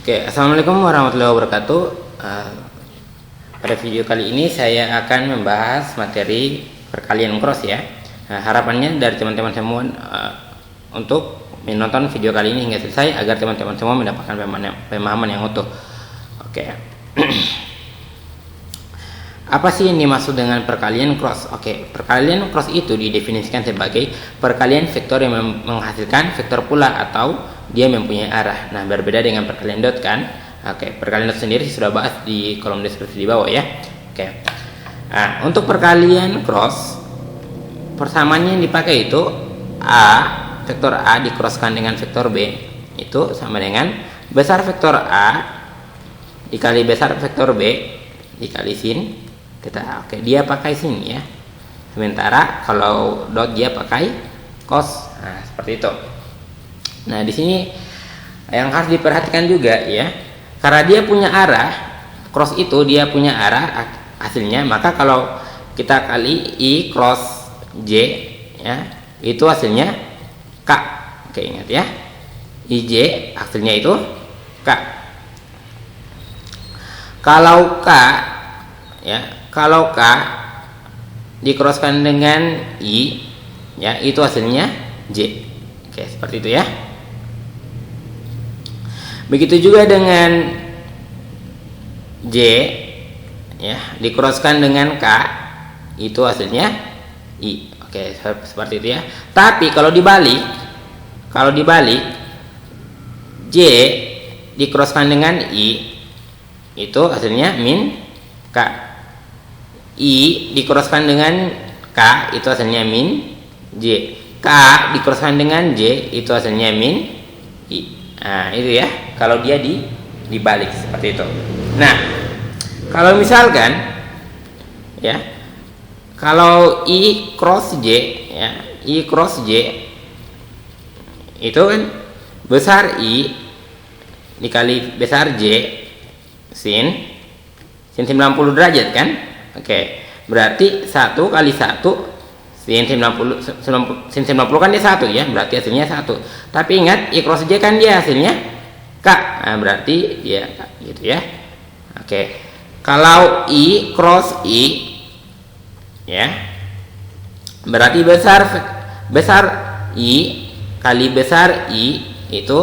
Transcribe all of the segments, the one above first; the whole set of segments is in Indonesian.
Oke, assalamualaikum warahmatullahi wabarakatuh. Pada video kali ini saya akan membahas materi perkalian cross ya. Harapannya dari teman-teman semua untuk menonton video kali ini hingga selesai agar teman-teman semua mendapatkan pemahaman yang utuh. Oke. Apa sih yang dimaksud dengan perkalian cross? Oke, perkalian cross itu didefinisikan sebagai perkalian vektor yang menghasilkan vektor pula atau dia mempunyai arah. Nah, berbeda dengan perkalian dot kan? Oke, perkalian dot sendiri sudah bahas di kolom deskripsi di bawah ya. Oke. Nah, untuk perkalian cross persamaannya yang dipakai itu vektor A dikroskan dengan vektor B itu sama dengan besar vektor A dikali besar vektor B dikali sin kita. Oke, dia pakai sin ya. Sementara kalau dot dia pakai cos. Nah, seperti itu. Nah, di sini yang harus diperhatikan juga ya, karena dia punya arah, cross itu dia punya arah hasilnya, maka kalau kita kali I cross J ya, itu hasilnya K. Oke, ingat ya, IJ hasilnya itu K. Kalau K ya, kalau K dikroskan dengan I ya, itu hasilnya J. Oke, seperti itu ya. Begitu juga dengan J ya, dikroskan dengan K, itu hasilnya I. Oke, seperti itu ya. Tapi kalau dibalik J dikroskan dengan I, itu hasilnya min K. I dikroskan dengan K, itu hasilnya min J. K dikroskan dengan J, itu hasilnya min I. Nah, itu ya, kalau dia dibalik seperti itu. Nah, kalau misalkan ya, kalau I cross J ya, I cross J itu kan besar I dikali besar J sin 90 derajat kan. Oke, berarti 1 kali 1 sin 90 kan dia 1 ya, berarti hasilnya 1. Tapi ingat I cross J kan dia hasilnya K. Nah, berarti dia K, gitu ya. Oke. Kalau I cross I ya, berarti besar I kali besar I itu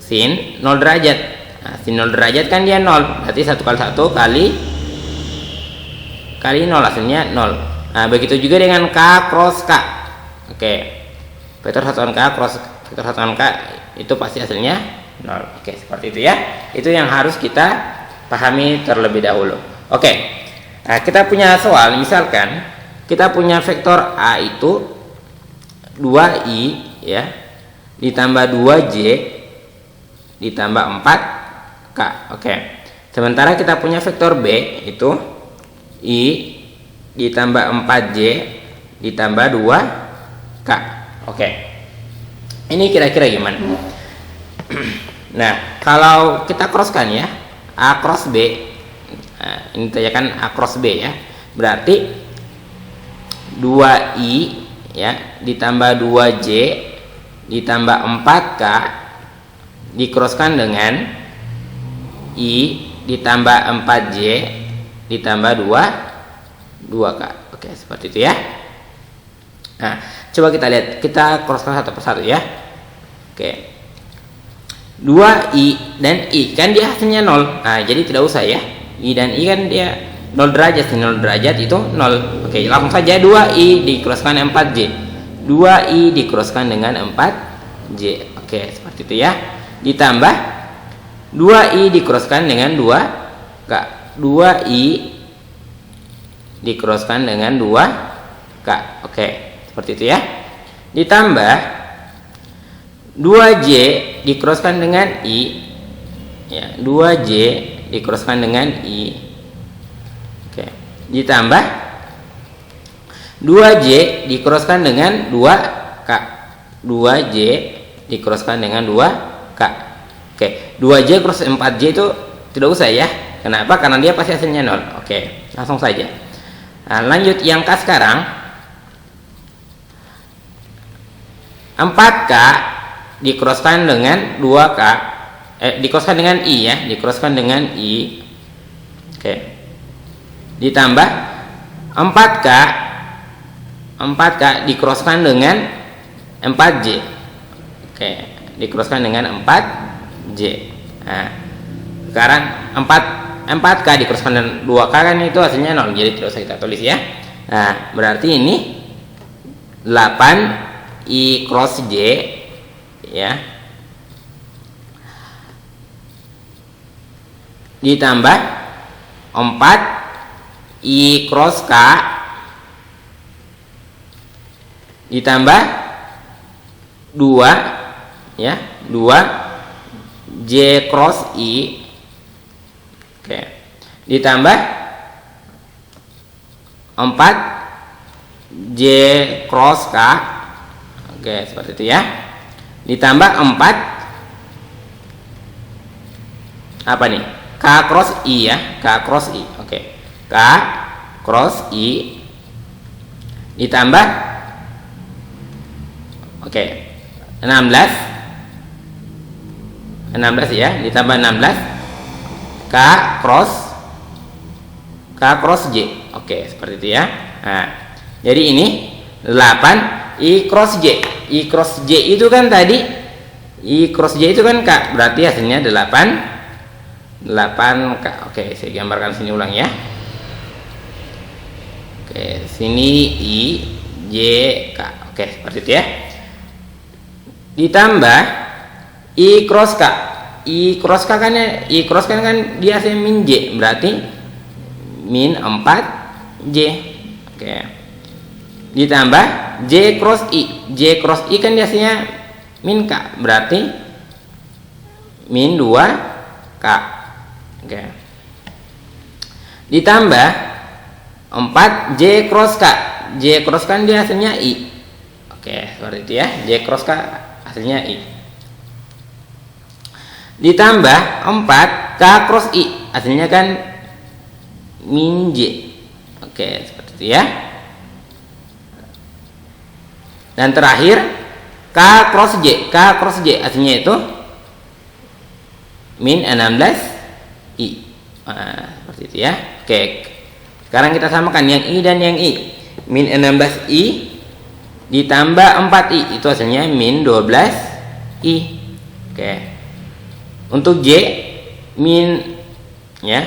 sin 0 derajat. Nah, sin 0 derajat kan dia 0. Berarti 1 kali 1 kali 0 hasilnya 0. Nah, begitu juga dengan K cross K. Oke, vektor satuan K cross vektor satuan K itu pasti hasilnya 0. Oke, seperti itu ya. Itu yang harus kita pahami terlebih dahulu. Oke, nah, kita punya soal, misalkan kita punya vektor A itu 2I ya, ditambah 2J ditambah 4K. Oke, sementara kita punya vektor B itu I ditambah 4J ditambah 2K. Oke. Ini kira-kira gimana? Nah, kalau kita crosskan ya, A cross B. Nah, ini tanyakan A cross B ya. Berarti 2I ya ditambah 2J ditambah 4K dikrosskan dengan I ditambah 4J ditambah 2K. Oke, seperti itu ya. Nah, coba kita lihat, kita crosskan satu persatu ya. Oke, 2I dan I kan dia hasilnya 0. Nah, jadi tidak usah ya, I dan I kan dia 0 derajat, 0 derajat itu 0. Oke, langsung saja 2I dikrosskan 4J, 2I dikrosskan dengan 4J. Oke, seperti itu ya. Ditambah 2I dikrosskan dengan 2K, 2I dikroskan dengan 2K. Oke, seperti itu ya. Ditambah 2J dikroskan dengan I ya, 2J dikroskan dengan I. Oke, ditambah 2J dikroskan dengan 2K, 2J dikroskan dengan 2K. Oke, 2J cross 4J itu tidak usah ya. Kenapa? Karena dia pasti hasilnya 0. Oke, langsung saja. Nah, lanjut yang K sekarang. 4K dikroskan dengan 2K dikroskan dengan I ya, dikroskan dengan I. Oke. Ditambah 4K. 4K dikroskan dengan 4J. Oke, dikroskan dengan 4J. Nah, sekarang 4K dikroskan dengan 2K kan itu hasilnya 0. Jadi tidak usah kita tulis ya. Nah, berarti ini 8 I cross J ya. Ditambah 4 I cross K ditambah 2 ya, 2 J cross I. Oke. Ditambah 4 J cross K. Oke, seperti itu ya. Ditambah 4 apa nih? K cross I ya, K cross I. Oke. K cross I ditambah 16 ya, ditambah 16 K cross J. Oke, seperti itu ya. Nah, jadi ini 8 I cross J. I cross J itu kan tadi I cross J itu kan K, berarti hasilnya 8K. Oke, saya gambarkan sini ulang ya. Oke, sini I J K. Oke, seperti itu ya. Ditambah I cross K. I cross K kan dia hasilnya min J, berarti min 4J. Oke. Ditambah J cross I. J cross I kan dia hasilnya min K, berarti min 2K. Oke. Ditambah 4 J cross K. J cross kan dia hasilnya I. Oke, seperti itu ya. J cross K hasilnya I. Ditambah 4 K cross I, hasilnya kan min J. Oke, seperti itu ya. Dan terakhir K cross J. K cross J hasilnya itu min 16 I. Nah, seperti itu ya. Oke. Sekarang kita samakan yang I dan yang I. Min 16 I ditambah 4 I, itu hasilnya min 12 I. Oke. Untuk J min ya.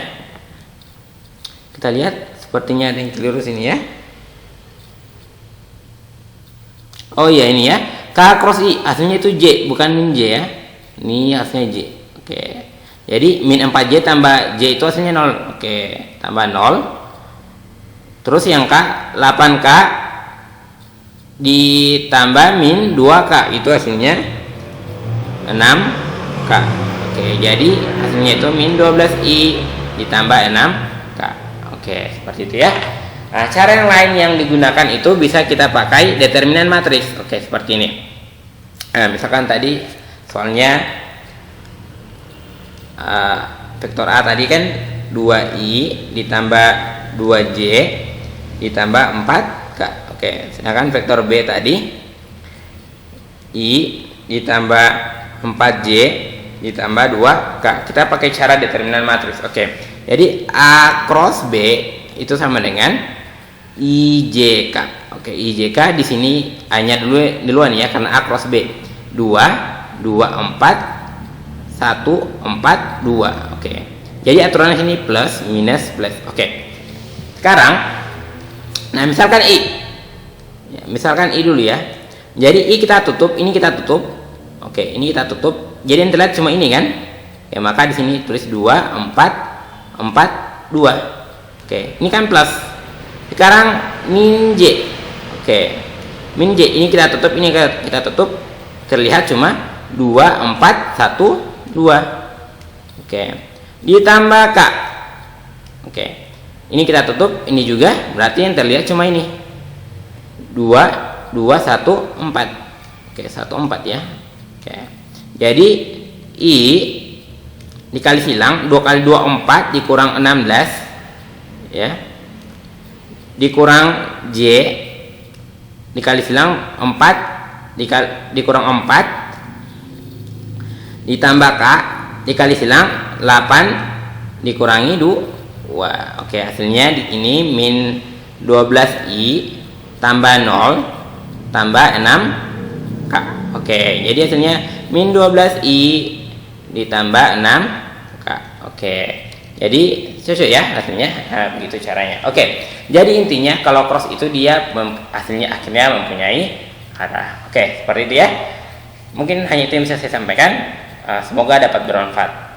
Kita lihat sepertinya ada yang keliru sini ya. Oh iya, ini ya. K cross I hasilnya itu J, bukan min J ya. Ini hasilnya J. Oke. Jadi min 4J tambah J itu hasilnya 0. Oke, tambah 0. Terus yang K 8K ditambah min 2K, itu hasilnya 6K. Oke, jadi hasilnya itu min 12I ditambah 6K. Oke, seperti itu ya. Nah, cara yang lain yang digunakan itu bisa kita pakai determinan matris. Oke, seperti ini. Nah, misalkan tadi soalnya vektor A tadi kan 2I ditambah 2J ditambah 4K. Oke, sedangkan vektor B tadi I ditambah 4J ditambah 2K. Kita pakai cara determinan matris. Oke. Jadi A cross B itu sama dengan IJK. Oke, IJK di sini A-nya duluan ya, karena A cross B 2 4 1 4 2. Oke. Jadi aturannya sini plus minus plus. Oke. Sekarang nah, misalkan I. Ya, misalkan I dulu ya. Jadi I kita tutup, ini kita tutup. Oke, ini kita tutup. Jadi yang terlihat cuma ini kan? Ya, maka di sini tulis 2 4 4 2. Oke, ini kan plus. Sekarang min J. Oke. Min J ini kita tutup, ini kita tutup. Terlihat cuma 2 4 1 2. Oke. Ditambah K. Oke. Ini kita tutup, ini juga, berarti yang terlihat cuma ini. 2 2 1 4. Oke, 1 4 ya. Oke. Jadi I dikali silang 2 kali 2 4 dikurang 16 ya. Dikurang J dikali silang 4 dikurang 4 ditambah K dikali silang 8 dikurangi 2. Oke, hasilnya di ini min 12i tambah 0 tambah 6k. Oke, jadi hasilnya min 12i ditambah 6k. Oke, jadi sesuai ya hasilnya. Nah, begitu caranya. Oke, jadi intinya kalau cross itu dia hasilnya akhirnya mempunyai arah. Oke, seperti itu ya. Mungkin hanya itu yang bisa saya sampaikan. Semoga dapat bermanfaat.